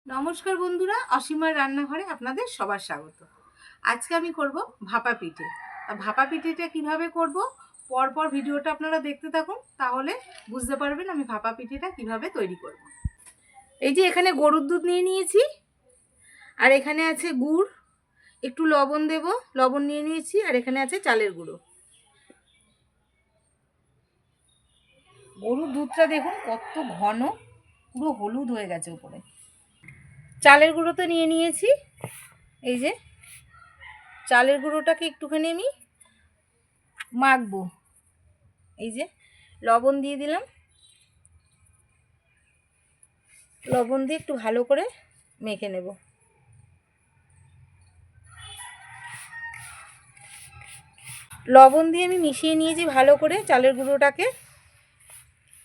নমস্কার বন্ধুরা, অসীমার রান্নাঘরে আপনাদের সবার স্বাগত। আজকে আমি করব ভাপা পিঠে। ভাপা পিঠেটা কিভাবে করব পরপর ভিডিওটা আপনারা দেখতে থাকুন, তাহলে বুঝতে পারবেন আমি ভাপা পিঠেটা কিভাবে তৈরি করব। এই যে এখানে গরুর দুধ নিয়ে নিয়েছি, আর এখানে আছে গুড়, একটু লবণ দেব, লবণ নিয়ে নিয়েছি, আর এখানে আছে চালের গুঁড়ো। গরুর দুধটা দেখুন কত ঘন, পুরো হলুদ হয়ে গেছে উপরে। চালের গুঁড়ো তো নিয়ে নিয়েছি, এই যে চালের গুঁড়োটাকে একটুখানি আমি মাখবো। এই যে লবণ দিয়ে দিলাম, লবণ দিয়ে একটু ভালো করে মেখে নেব। লবণ দিয়ে আমি মিশিয়ে নিয়েছি ভালো করে চালের গুঁড়োটাকে।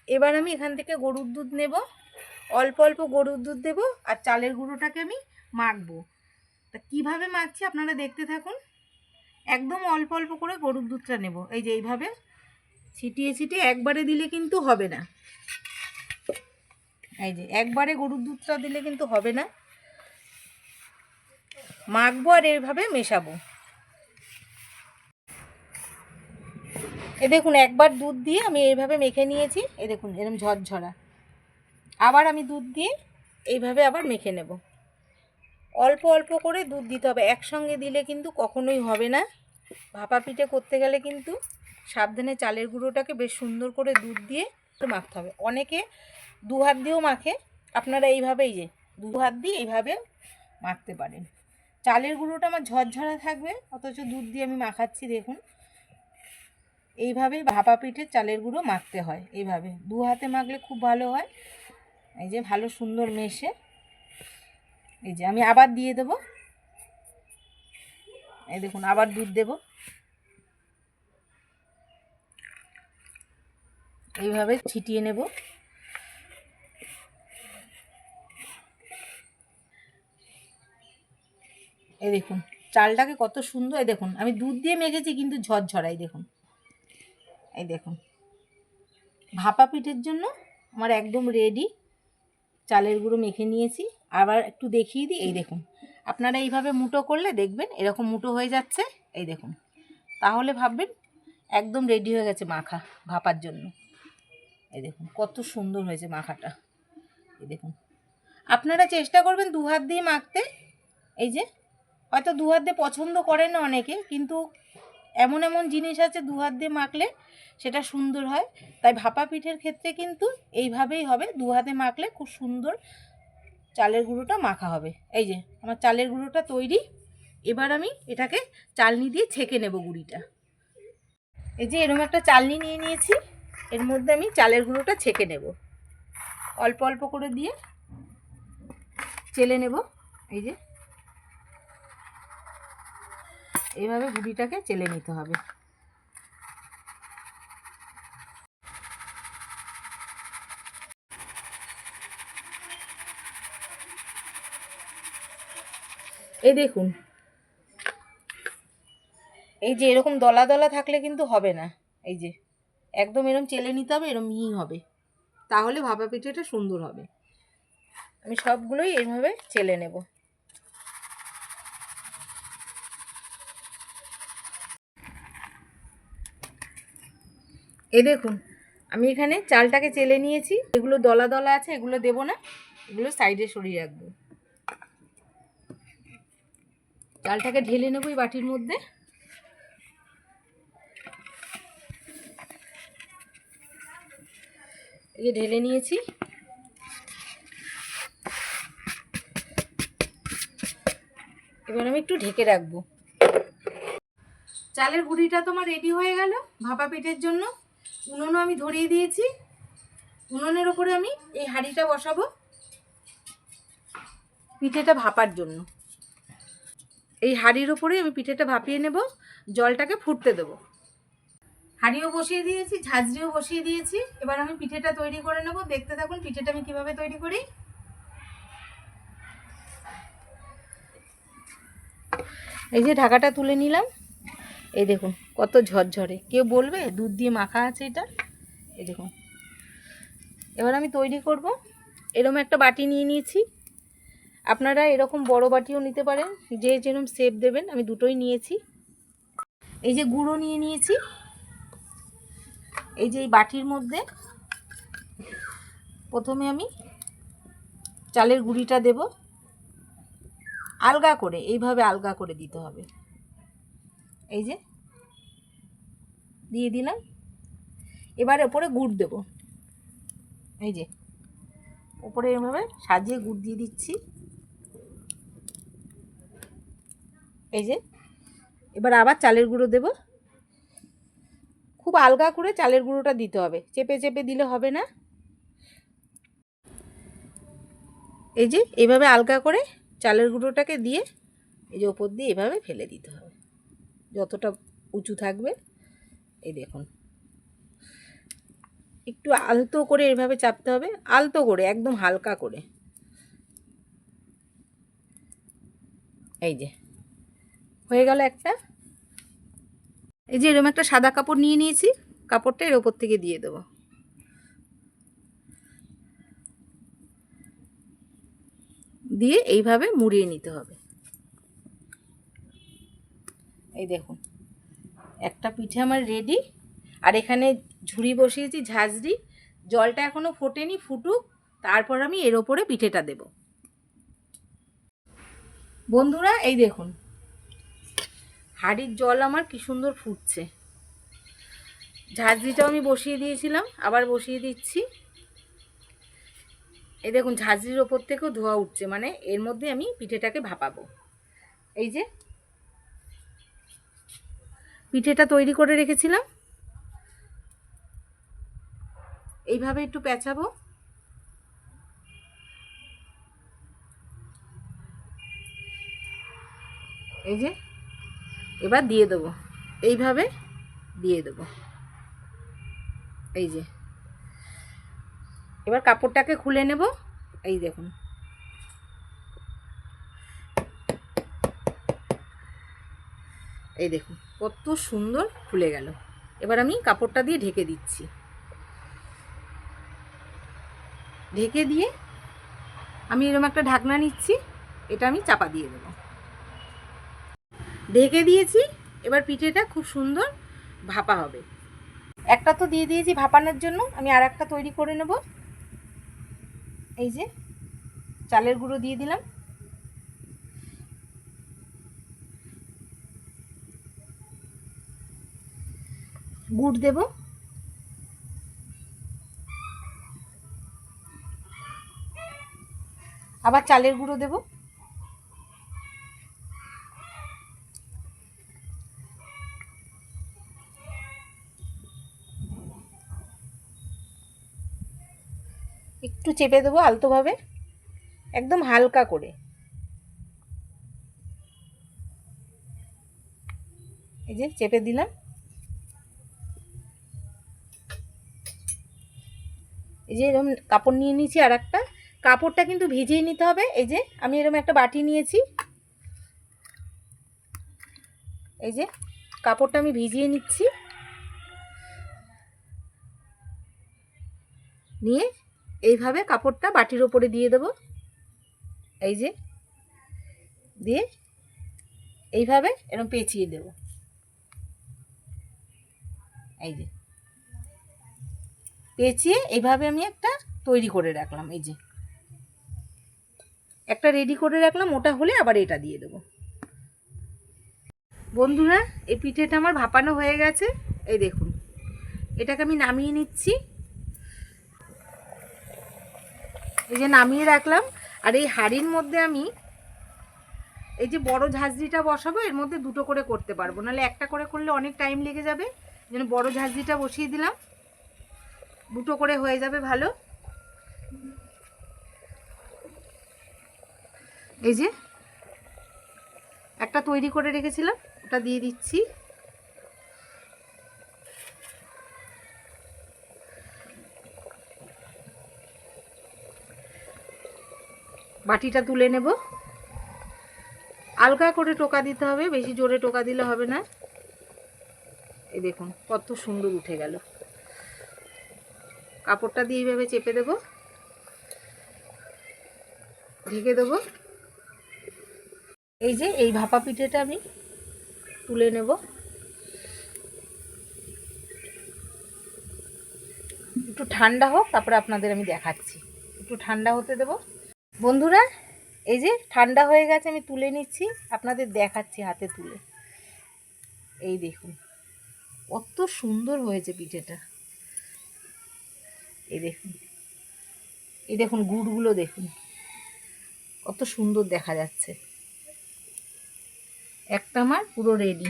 এবার আমি এখান থেকে গরুর দুধ নেব, অল্প অল্প গরুর দুধ দেব, আর চালের গুঁড়োটাকে আমি মাখবো। তা কীভাবে মাখছি আপনারা দেখতে থাকুন। একদম অল্প অল্প করে গরুর দুধটা নেব, এই যে এইভাবে ছিটিয়ে ছিটিয়ে, একবারে দিলে কিন্তু হবে না। এই যে একবারে গরুর দুধটা দিলে কিন্তু হবে না, মাখবো আর এইভাবে মেশাবো। এ দেখুন একবার দুধ দিয়ে আমি এইভাবে মেখে নিয়েছি, এই দেখুন এরকম ঝরঝরা। আবার আমি দুধ দিয়ে এইভাবে আবার মেখে নেব। অল্প অল্প করে দুধ দিতে হবে, একসঙ্গে দিলে কিন্তু কখনোই হবে না। ভাপা পিঠে করতে গেলে কিন্তু সাবধানে চালের গুঁড়োটাকে বেশ সুন্দর করে দুধ দিয়ে মাখতে হবে। অনেকে দু হাত দিয়েও মাখে, আপনারা এইভাবেই যে দু হাত দিয়ে এইভাবে মাখতে পারেন। চালের গুঁড়োটা আমার ঝরঝরা থাকবে, অথচ দুধ দিয়ে আমি মাখাচ্ছি। দেখুন এইভাবেই ভাপা পিঠে চালের গুঁড়ো মাখতে হয়, এইভাবে দু হাতে মাখলে খুব ভালো হয়। এই যে ভালো সুন্দর মেশে, এই যে আমি আবার দিয়ে দেব, এই দেখুন আবার দুধ দেব, এইভাবে ছিটিয়ে নেব। এই দেখুন চালটাকে কত সুন্দর, এই দেখুন আমি দুধ দিয়ে মেখেছি কিন্তু ঝরঝরাই। দেখুন এই দেখুন ভাপা পিঠের জন্য আমার একদম রেডি। চালের গুঁড়ো মেখে নিয়েছি, আবার একটু দেখিয়ে দিই। এই দেখুন আপনারা এইভাবে মুঠো করলে দেখবেন এরকম মুঠো হয়ে যাচ্ছে, এই দেখুন, তাহলে ভাববেন একদম রেডি হয়ে গেছে মাখা ভাপার জন্য। এই দেখুন কত সুন্দর হয়েছে মাখাটা। এই দেখুন আপনারা চেষ্টা করবেন দু হাত দিয়ে মাখতে। এই যে হয়তো দু হাত দিয়ে পছন্দ করে না অনেকে, কিন্তু এমন এমন জিনিস আছে দু হাত দিয়ে মাখলে সেটা সুন্দর হয়। তাই ভাপা পিঠের ক্ষেত্রে কিন্তু এইভাবেই হবে, দু হাতে মাখলে খুব সুন্দর চালের গুঁড়োটা মাখা হবে। এই যে আমার চালের গুঁড়োটা তৈরি। এবার আমি এটাকে চালনি দিয়ে ছেঁকে নেব গুঁড়িটা। এই যে এরকম একটা চালনি নিয়ে নিয়েছি, এর মধ্যে আমি চালের গুঁড়োটা ছেঁকে নেব, অল্প অল্প করে দিয়ে চেলে নেব। এই যে এইভাবে গুঁড়িটাকে চেলে নিতে হবে। এই দেখুন এই যে এরকম দলা দলা থাকলে কিন্তু হবে না, এই যে একদম এরকম চেলে নিতে হবে, এরকম মিহি হবে, তাহলে ভাপা পিঠেটা সুন্দর হবে। আমি সবগুলোই এইভাবে চেলে নেব। এই দেখুন আমি এখানে চালটাকে চেলে নিয়েছি, এগুলো দলা দলা আছে এগুলো দেব না, এগুলো সাইডে সরিয়ে রাখবো। চালটাকে ঢেলে নেব এই বাটির মধ্যে। এই যে ঢেলে নিয়েছি, এবার আমি একটু ঢেকে রাখবো। চালের গুঁড়িটা তোমার রেডি হয়ে গেল ভাপা পিঠের জন্য। উনুনও আমি ধরিয়ে দিয়েছি, উনুনের ওপরে আমি এই হাঁড়িটা বসাবো পিঠেটা ভাপার জন্য। এই হাঁড়ির ওপরে আমি পিঠেটা ভাপিয়ে নেব, জলটাকে ফুটতে দেবো। হাঁড়িও বসিয়ে দিয়েছি, ঝাঁঝরিও বসিয়ে দিয়েছি। এবার আমি পিঠেটা তৈরি করে নেব, দেখতে থাকুন পিঠেটা আমি কিভাবে তৈরি করি। এই যে ঢাকাটা তুলে নিলাম, এই দেখুন কত ঝরঝরে, কেউ বলবে দুধ দিয়ে মাখা আছে এটা। এই দেখুন এবার আমি তৈরি করব। এরকম একটা বাটি নিয়ে নিয়েছি, আপনারা এরকম বড় বাটিও নিতে পারেন, যে যেরকম শেপ দেবেন। আমি দুটোই নিয়েছি। এই যে গুঁড়ো নিয়ে নিয়েছি, এই যে এই বাটির মধ্যে প্রথমে আমি চালের গুঁড়িটা দেব, আলগা করে, এইভাবে আলগা করে দিতে হবে। এই যে দিয়ে দিলাম। এবার ওপরে গুড় দেব, এই যে ওপরে এভাবে সাজিয়ে গুড় দিয়ে দিচ্ছি। এই যে এবার আবার চালের গুঁড়ো দেব। খুব আলগা করে চালের গুঁড়োটা দিতে হবে, চেপে চেপে দিলে হবে না। এই যে এইভাবে আলগা করে চালের গুঁড়োটাকে দিয়ে এই যে ওপর দিয়ে এভাবে ফেলে দিতে হবে, যতটা উঁচু থাকবে। এই দেখুন, একটু আলতো করে এভাবে চাপতে হবে, আলতো করে, একদম হালকা করে। এই যে হয়ে গেল একটা। এই যে এরকম একটা সাদা কাপড় নিয়ে নিয়েছি, কাপড়টা এর ওপর থেকে দিয়ে দেবো। দিয়ে এইভাবে মুড়িয়ে নিতে হবে। এই দেখুন, একটা পিঠে আমার রেডি। আর এখানে ঝুড়ি বসিয়েছি ঝাঁঝরি, জলটা এখনও ফোটেনি, ফুটুক, তারপর আমি এর ওপরে পিঠেটা দেব। বন্ধুরা এই দেখুন, হাঁড়ির জল আমার কি সুন্দর ফুটছে। ঝাঁঝরিটাও আমি বসিয়ে দিয়েছিলাম, আবার বসিয়ে দিচ্ছি। এই দেখুন, ঝাঁঝরির ওপর থেকেও ধোঁয়া উঠছে, মানে এর মধ্যে আমি পিঠেটাকে ভাপাবো। এই যে পিঠেটা তৈরি করে রেখেছিলাম, এইভাবে একটু পেঁচাবো। এই যে এবার দিয়ে দেবো, এইভাবে দিয়ে দেবো। এই যে এবার কাপড়টাকে খুলে নেব। এই দেখুন, এই দেখুন কত সুন্দর খুলে গেল। এবার আমি কাপড়টা দিয়ে ঢেকে দিচ্ছি। ঢেকে দিয়ে আমি এরকম একটা ঢাকনা নিচ্ছি, এটা আমি চাপা দিয়ে দেব। ঢেকে দিয়েছি, এবার পিঠেটা খুব সুন্দর ভাপা হবে। একটা তো দিয়ে দিয়েছি ভাপানোর জন্য, আমি আর একটা তৈরি করে নেব। এই যে চালের গুঁড়ো দিয়ে দিলাম, গুড় দেব, আবার চালের গুঁড়ো দেব, একটু চেপে দেবো আলতোভাবে, একদম হালকা করে। এই যে চেপে দিলাম। এই যে এরকম কাপড় নিয়ে নিয়েছি, আর একটা কাপড়টা কিন্তু ভিজিয়ে নিতে হবে। এই যে আমি এরকম একটা বাটি নিয়েছি, এই যে কাপড়টা আমি ভিজিয়ে নিচ্ছি। নিয়ে এইভাবে কাপড়টা বাটির ওপরে দিয়ে দেব। এই যে দিয়ে এইভাবে এরকম পেঁচিয়ে দেব। এই যে পেঁচিয়ে এইভাবে আমি একটা তৈরি করে রাখলাম। এই যে একটা রেডি করে রাখলাম, ওটা হলে আবার এটা দিয়ে দেব। বন্ধুরা এই পিঠেটা আমার ভাপানো হয়ে গেছে। এই দেখুন, এটাকে আমি নামিয়ে নিচ্ছি। এই যে নামিয়ে রাখলাম। আর এই হাঁড়ির মধ্যে আমি এই যে বড় ঝাঁঝরিটা বসাবো, এর মধ্যে দুটো করে করতে পারবো, নাহলে একটা করে করলে অনেক টাইম লেগে যাবে। যেন বড় ঝাঁঝরিটা বসিয়ে দিলাম, দুটো করে হয়ে যাবে ভালো। এই যে একটা তৈরি করে রেখেছিলাম, ওটা দিয়ে দিচ্ছি। বাটিটা তুলে নেব। আলগা করে টোকা দিতে হবে, বেশি জোরে টোকা দিলে হবে না। এই দেখুন কত সুন্দর উঠে গেল। কাপড়টা দিয়ে এইভাবে চেপে দেব, ঢেকে দেবো। এই যে এই ভাপা পিঠেটা আমি তুলে নেব। একটু ঠান্ডা হোক, তারপরে আপনাদের আমি দেখাচ্ছি। একটু ঠান্ডা হতে দেব বন্ধুরা। এই যে ঠান্ডা হয়ে গেছে, আমি তুলে নিচ্ছি, আপনাদের দেখাচ্ছি হাতে তুলে। এই দেখুন কত সুন্দর হয়েছে পিঠেটা। এই দেখুন, এই দেখুন গুড়গুলো দেখুন কত সুন্দর দেখা যাচ্ছে। একটা আমার পুরো রেডি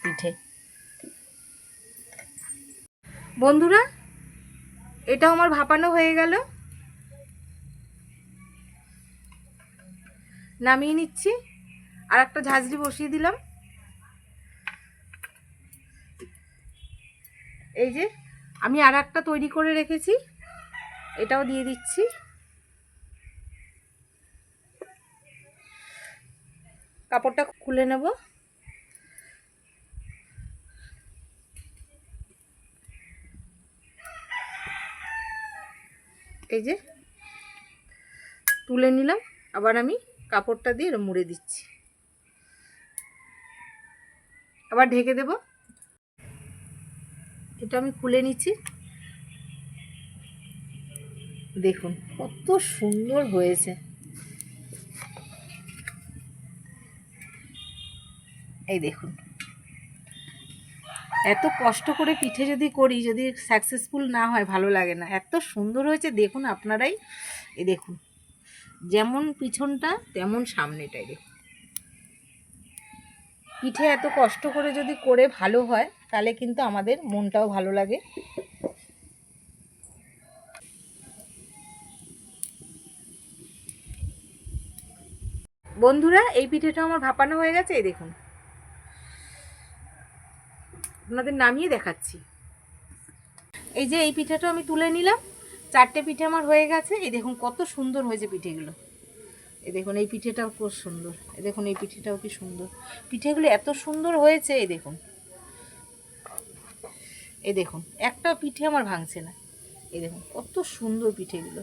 পিঠে। বন্ধুরা এটাও আমার ভাপানো হয়ে গেল, নামিয়ে নিচ্ছি। আর একটা ঝাঁঝরি বসিয়ে দিলাম। এই যে আমি আর একটা তৈরি করে রেখেছি, এটাও দিয়ে দিচ্ছি। কাপড়টা খুলে নেব। এই যে তুলে নিলাম, আবার আমি কাপড়টা দিয়ে মুড়ে দিচ্ছি, আবার ঢেকে দেব। এটা আমি খুলে নিচ্ছি। দেখুন কত সুন্দর হয়েছে। এই দেখুন, এত কষ্ট করে পিঠে যদি করি, যদি সাকসেসফুল না হয় ভালো লাগে না। এত সুন্দর হয়েছে দেখুন আপনারাই। এই দেখুন যেমন পিছনটা তেমন সামনেটাই। দেখুন পিঠে এত কষ্ট করে যদি করে ভালো হয়, তাহলে কিন্তু আমাদের মনটাও ভালো লাগে। বন্ধুরা এই পিঠেটা আমার ভাপানো হয়ে গেছে। এই দেখুন আপনাদের নামিয়ে দেখাচ্ছি। এই যে এই পিঠেটা আমি তুলে নিলাম। 4টে পিঠে আমার হয়ে গেছে। এই দেখুন কত সুন্দর হয়েছে পিঠেগুলো। এই দেখুন এই পিঠেটাও খুব সুন্দর। এই দেখুন এই পিঠেটাও কি সুন্দর। পিঠেগুলো এত সুন্দর হয়েছে। এই দেখুন, এই দেখুন একটা পিঠে আমার ভাঙছে না। এই দেখুন কত সুন্দর পিঠেগুলো।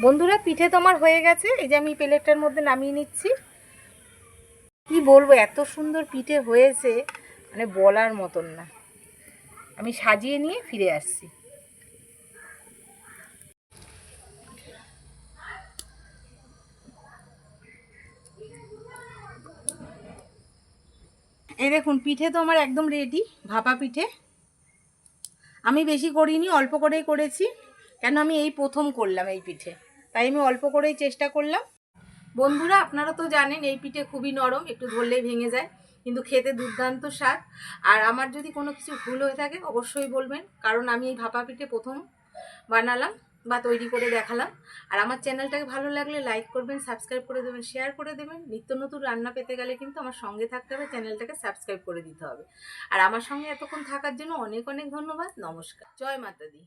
বন্ধুরা পিঠে তো আমার হয়ে গেছে। এই যে আমি প্লেটটার মধ্যে নামিয়ে নিচ্ছি। কি বলবো, এত সুন্দর পিঠে হয়েছে মানে বলার মতন না। আমি সাজিয়ে নিয়ে ফিরে আসছি। এই দেখুন পিঠে তো আমার একদম রেডি, ভাপা পিঠে। আমি বেশি করিনি, অল্প করেই করেছি, কেন আমি এই প্রথম করলাম এই পিঠে, তাই আমি অল্প করেই চেষ্টা করলাম। বন্ধুরা আপনারা তো জানেন এই পিঠে খুবই নরম, একটু ধরলেই ভেঙে যায়, কিন্তু খেতে দুর্দান্ত স্বাদ। আর আমার যদি কোনো কিছু ভুল হয়ে থাকে অবশ্যই বলবেন, কারণ আমি এই ভাপা পিঠে প্রথম বানালাম বা তৈরি করে দেখালাম। আর আমার চ্যানেলটাকে ভালো লাগলে লাইক করবেন, সাবস্ক্রাইব করে দেবেন, শেয়ার করে দেবেন। নিত্য নতুন রান্না পেতে গেলে কিন্তু আমার সঙ্গে থাকতে হবে, চ্যানেলটাকে সাবস্ক্রাইব করে দিতে হবে। আর আমার সঙ্গে এতক্ষণ থাকার জন্য অনেক অনেক ধন্যবাদ। নমস্কার, জয় মাতা দি।